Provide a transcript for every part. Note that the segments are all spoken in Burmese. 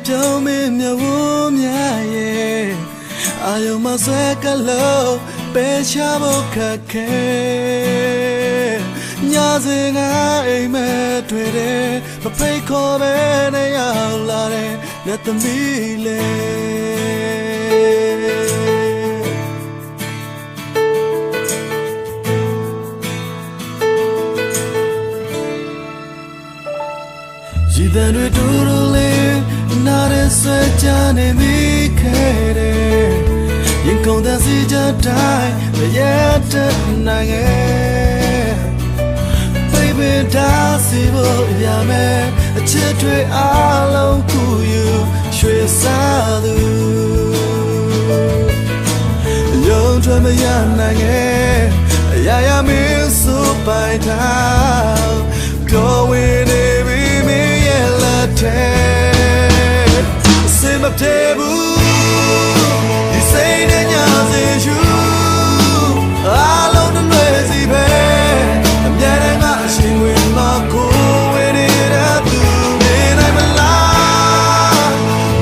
ပြောင်းမင်းမြဝမြရဲ့အာယုံမဆွဲကလို့ပဲချဖို့ခက်ခဲညစင်ကအိမ်မဲ့တွေ့တယ်မဖိတ်ခေါ်ပဲနဲ့ရောက်လာတယ်လက်သမီးလေးရည်တန်တွေတူတူလေးနားရဆွဲကြနေမိခဲ့တယ်ရင်ကုန်တဲ့စီကြတိုင်းမရတဲ့နိုင်ငံ Baby ဒါစီဖို့ရမယ်အချစ်တွေအားလုံးကူယူရွှေစားသူရုံထွက်မရနိုင်ရဲ့အရာရာမင်းစုပိုင်ထားပြောဝင်နေပြီမင်းရဲ့လက်ထဲစင်မပြေဘူးဒီစိတ်နဲ့ညာစေယူအားလုံးတွေစီပဲအမြဲတမ်းကအရှင်ဝင်မကိုဝင်နေတဲ့သူနေနိုင်မလား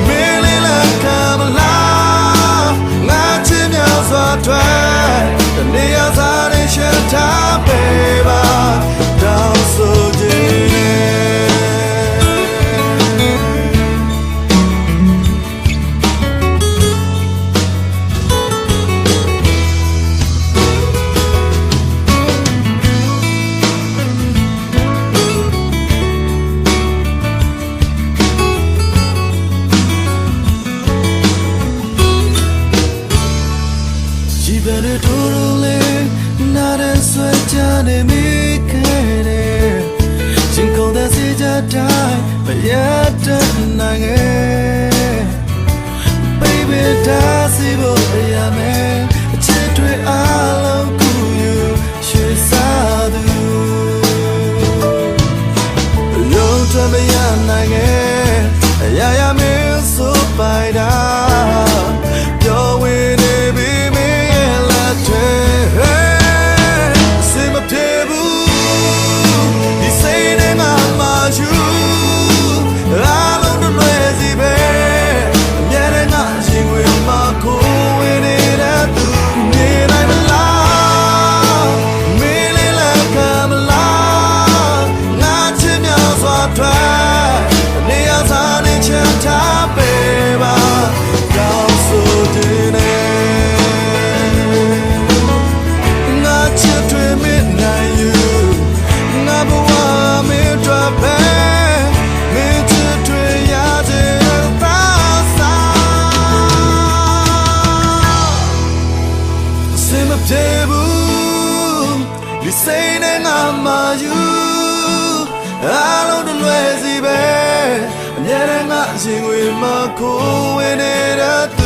မင်းလေးလည်းကမလားငါချစ်မြောက်စွာထွက်တနေ့ရက်စားနေရှင်းထားပေးပါတောင်းဆိုခြင်းဘယ်လိုတူလေးနားရဆွဲကြနေမိခဲ့တယ်ရှင်ကုန်တဲ့စီကြတိုင်းမရတဲ့နိုင်ရဲ့ Baby ဒါစီဖို့ရမယ်အချစ်တွေအားလုံးကူယူရွှေစားသူလုံးထွက်မရနိုင်ရဲ့အရာရာမင်းဆိုပိုင်တာပြောဝင်နေပြီဒီစိတ်နဲ့ငါမှယူအားလုံးတွေလွယ်စီပဲအမြဲတမ်းငါအရှင်ဝင်မခိုးဝင်နေတဲ့